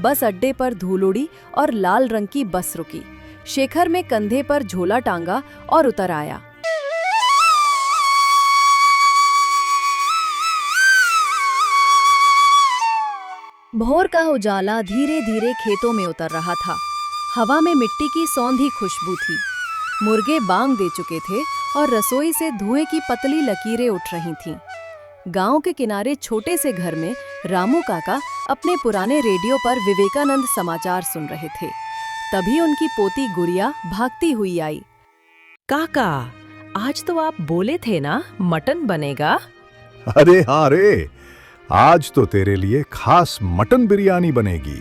बस अड्डे पर धूल उड़ी और लाल रंग की बस रुकी। शेखर में कंधे पर झोला टांगा और उतर आया। भोर का उजाला धीरे धीरे खेतों में उतर रहा था। हवा में मिट्टी की सौंधी खुशबू थी। मुर्गे बांग दे चुके थे और रसोई से धुएं की पतली लकीरें उठ रही थीं। गांव के किनारे छोटे से घर में रामू काका अपने पुराने रेडियो पर विवेकानंद समाचार सुन रहे थे। तभी उनकी पोती गुड़िया भागती हुई आई। काका, आज तो आप बोले थे ना मटन बनेगा। अरे हाँ रे, आज तो तेरे लिए खास मटन बिरयानी बनेगी।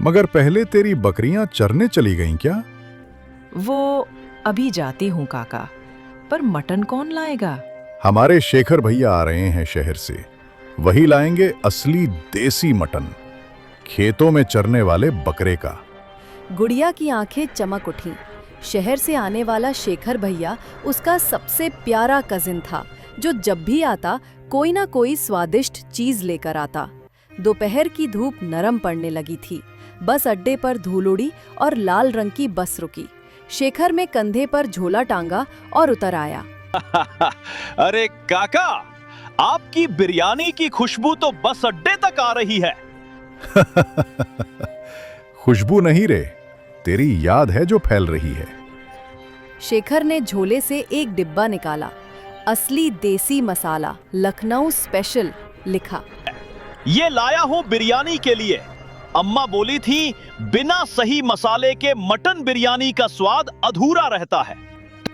मगर पहले तेरी बकरियां चरने चली गईं क्या? वो अभी जाती हूँ काका, पर मटन कौन लाएगा? हमारे शेखर भैया आ रहे हैं शहर से। वही लाएंगे असली देसी मटन, खेतों में चरने वाले बकरे का। गुड़िया की आंखें चमक उठीं। शहर से आने वाला शेखर भैया उसका सबसे प्यारा कजिन था, जो जब भी आता कोई ना कोई स्वादिष्ट चीज लेकर आता। दोपहर की धूप नरम पड़ने लगी थी। बस अड्डे पर धूल उड़ी और लाल रंग की बस रुकी। शेखर में कंधे पर झोला टांगा और उतर आया। अरे काका, आपकी बिरयानी की खुशबू तो बस अड्डे तक आ रही है। खुशबू नहीं रे, तेरी याद है जो फैल रही है। शेखर ने झोले से एक डिब्बा निकाला। असली देसी मसाला, लखनऊ स्पेशल लिखा। ये लाया हूँ बिरयानी के लिए। अम्मा बोली थी, बिना सही मसाले के मटन बिरयानी का स्वाद अधूरा रहता है।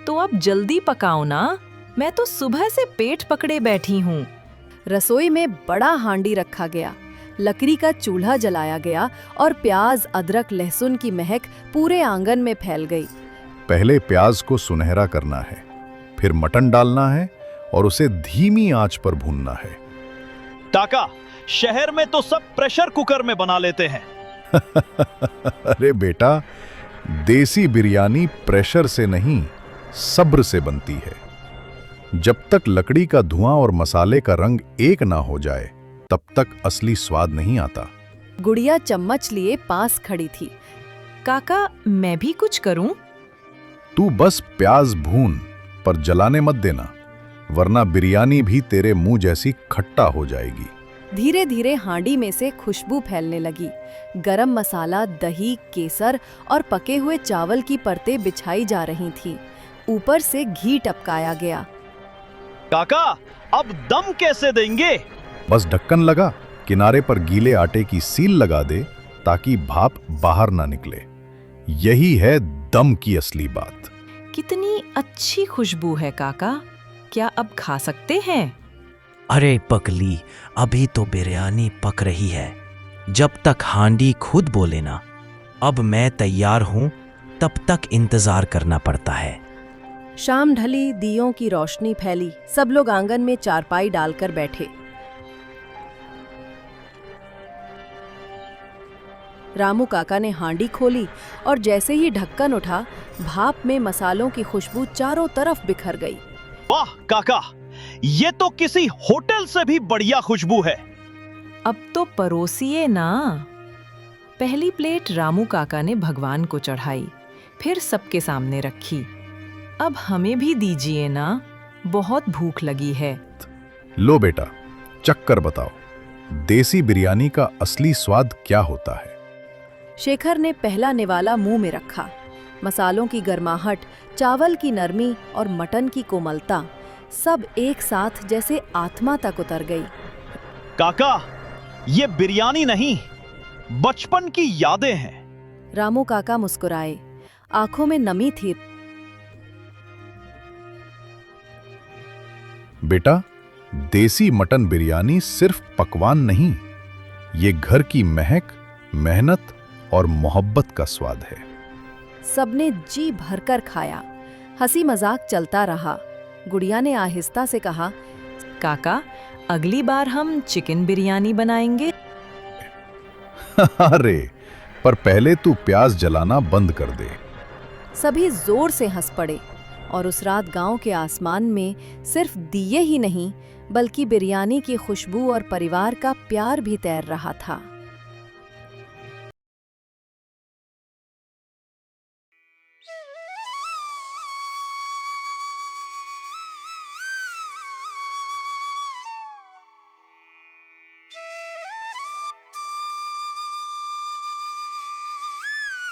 तो अब जल्दी पकाओ ना, मैं तो सुबह से पेट पकड़े बैठी हूँ। रसोई में बड़ा हांडी रखा गया। लकड़ी का चूल्हा जलाया गया और प्याज, अदरक, लहसुन की महक पूरे आंगन में फैल गई। पहले प्याज को सुनहरा करना है, फिर मटन डालना है और उसे धीमी आंच पर भूनना है। काका, शहर में तो सब प्रेशर कुकर में बना लेते हैं। अरे बेटा, देसी बिरयानी प्रेशर से नहीं, सब्र से बनती है। जब तक लकड़ी का धुआं और मसाले का रंग एक ना हो जाए, तब तक असली स्वाद नहीं आता। गुड़िया चम्मच लिए पास खड़ी थी। काका, मैं भी कुछ करूं? तू बस प्याज भून, पर जलाने मत देना, वरना बिरयानी भी तेरे मुंह जैसी खट्टा हो जाएगी। धीरे धीरे हांडी में से खुशबू फैलने लगी। गरम मसाला, दही, केसर और पके हुए चावल की परतें बिछाई जा रही थीं। ऊपर से घी टपकाया गया। काका, अब दम कैसे देंगे? बस ढक्कन लगा, किनारे पर गीले आटे की सील लगा दे ताकि भाप बाहर ना निकले। यही है दम की असली बात। कितनी अच्छी खुशबू है काका, क्या अब खा सकते हैं? अरे पगली, अभी तो बिरयानी पक रही है। जब तक हांडी खुद बोले ना, अब मैं तैयार हूं, तब तक इंतजार करना पड़ता है। शाम ढली, दियों की रोशनी फैली। सब लोग आंगन में चारपाई डालकर बैठे। रामू काका ने हांडी खोली और जैसे ही ढक्कन उठा, भाप में मसालों की खुशबू चारों तरफ बिखर गई। वाह काका, ये तो किसी होटल से भी बढ़िया खुशबू है। अब तो परोसिए ना। पहली प्लेट रामू काका ने भगवान को चढ़ाई, फिर सबके सामने रखी। अब हमें भी दीजिए ना, बहुत भूख लगी है। लो बेटा, चक्कर बताओ, देसी बिरयानी का असली स्वाद क्या होता है। शेखर ने पहला निवाला मुंह में रखा। मसालों की गर्माहट, चावल की नरमी और मटन की कोमलता, सब एक साथ जैसे आत्मा तक उतर गई। काका, ये बिरयानी नहीं, बचपन की यादें हैं। रामू काका मुस्कुराए, आंखों में नमी थी। बेटा, देसी मटन बिरयानी सिर्फ पकवान नहीं, ये घर की महक, मेहनत और मोहब्बत का स्वाद है। सबने जी भरकर खाया। हंसी मजाक चलता रहा। गुड़िया ने आहिस्ता से कहा, काका, अगली बार हम चिकन बिरयानी बनाएंगे। अरे, पर पहले तू प्याज जलाना बंद कर दे। सभी जोर से हंस पड़े और उस रात गांव के आसमान में सिर्फ दिए ही नहीं, बल्कि बिरयानी की खुशबू और परिवार का प्यार भी तैर रहा था।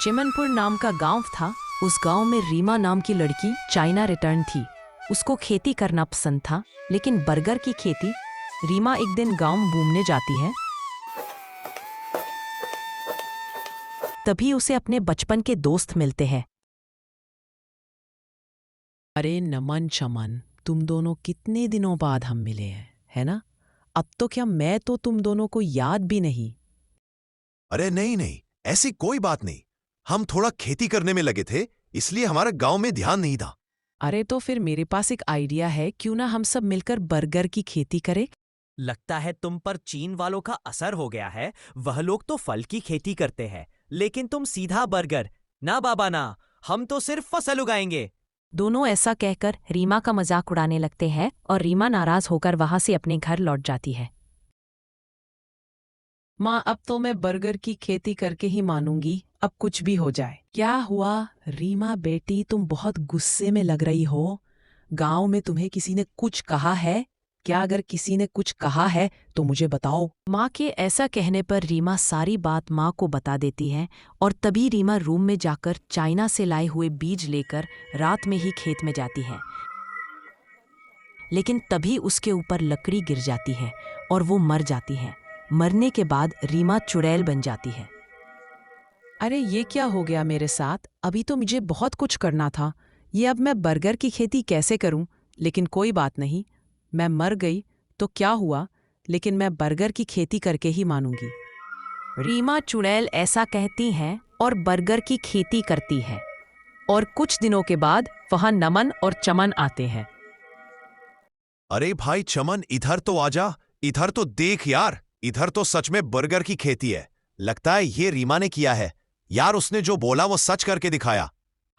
चिमनपुर नाम का गांव था। उस गांव में रीमा नाम की लड़की चाइना रिटर्न थी। उसको खेती करना पसंद था, लेकिन बर्गर की खेती। रीमा एक दिन गांव घूमने जाती है, तभी उसे अपने बचपन के दोस्त मिलते हैं। अरे नमन चमन, तुम दोनों कितने दिनों बाद हम मिले हैं, है ना? अब तो क्या मैं तो तुम दोनों को याद भी नहीं। अरे नहीं नहीं, ऐसी कोई बात नहीं। हम थोड़ा खेती करने में लगे थे, इसलिए हमारा गांव में ध्यान नहीं था। अरे तो फिर मेरे पास एक आइडिया है, क्यों ना हम सब मिलकर बर्गर की खेती करें? लगता है तुम पर चीन वालों का असर हो गया है। वह लोग तो फल की खेती करते हैं, लेकिन तुम सीधा बर्गर। ना बाबा ना, हम तो सिर्फ फसल उगाएंगे। दोनों ऐसा कहकर रीमा का मजाक उड़ाने लगते हैं और रीमा नाराज होकर वहां से अपने घर लौट जाती है। माँ, अब तो मैं बर्गर की खेती करके ही मानूंगी, अब कुछ भी हो जाए। क्या हुआ रीमा बेटी, तुम बहुत गुस्से में लग रही हो। गांव में तुम्हें किसी ने कुछ कहा है क्या? अगर किसी ने कुछ कहा है तो मुझे बताओ। माँ के ऐसा कहने पर रीमा सारी बात माँ को बता देती है और तभी रीमा रूम में जाकर चाइना से लाए हुए बीज लेकर रात में ही खेत में जाती है। लेकिन तभी उसके ऊपर लकड़ी गिर जाती है और वो मर जाती है। मरने के बाद रीमा चुड़ैल बन जाती है। अरे ये क्या हो गया मेरे साथ? अभी तो मुझे बहुत कुछ करना था। ये अब मैं बर्गर की खेती कैसे करूं? लेकिन कोई बात नहीं, मैं मर गई तो क्या हुआ, लेकिन मैं बर्गर की खेती करके ही मानूंगी। रीमा चुड़ैल ऐसा कहती हैं और बर्गर की खेती करती है। और कुछ दिनों के बाद वहां नमन और चमन आते हैं। अरे भाई चमन, इधर तो आजा, इधर तो देख यार, इधर तो सच में बर्गर की खेती है। लगता है ये रीमा ने किया है। यार उसने जो बोला वो सच करके दिखाया।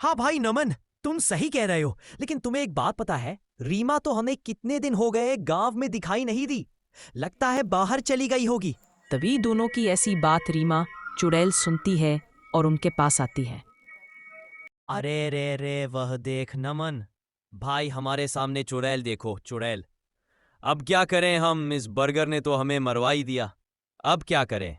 हाँ भाई नमन, तुम सही कह रहे हो। लेकिन तुम्हें एक बात पता है, रीमा तो हमें कितने दिन हो गए गांव में दिखाई नहीं दी। लगता है बाहर चली गई होगी। तभी दोनों की ऐसी बात रीमा चुड़ैल सुनती है और उनके पास आती है। अरे रे रे, वह देख नमन भाई, हमारे सामने चुड़ैल देखो, चुड़ैल। अब क्या करें हम, इस बर्गर ने तो हमें मरवा ही दिया। अब क्या करें?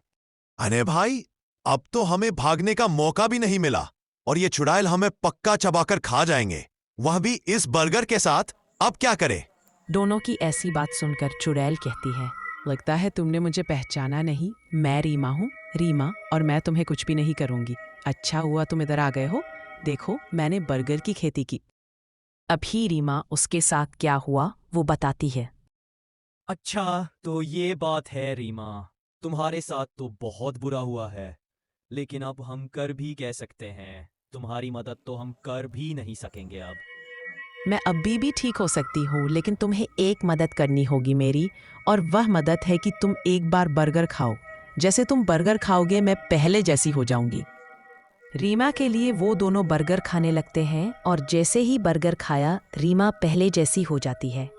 अरे भाई, अब तो हमें भागने का मौका भी नहीं मिला और ये चुड़ैल हमें पक्का चबाकर खा जाएंगे, वह भी इस बर्गर के साथ। अब क्या करें? दोनों की ऐसी बात सुनकर चुड़ैल कहती है, लगता है तुमने मुझे पहचाना नहीं। मैं रीमा हूँ, रीमा, और मैं तुम्हें कुछ भी नहीं करूंगी। अच्छा हुआ तुम इधर आ गए हो। देखो, मैंने बर्गर की खेती की। अभी रीमा उसके साथ क्या हुआ वो बताती है। अच्छा तो ये बात है रीमा, तुम्हारे साथ तो बहुत बुरा हुआ है, लेकिन अब हम कर भी कह सकते हैं। तुम्हारी मदद तो हम कर भी नहीं सकेंगे अब। मैं अभी भी ठीक हो सकती हूँ, लेकिन तुम्हें एक मदद करनी होगी मेरी, और वह मदद है कि तुम एक बार बर्गर खाओ। जैसे तुम बर्गर खाओगे मैं पहले जैसी हो जाऊंगी। रीमा के लिए वो दोनों बर्गर खाने लगते हैं और जैसे ही बर्गर खाया रीमा पहले जैसी हो जाती है।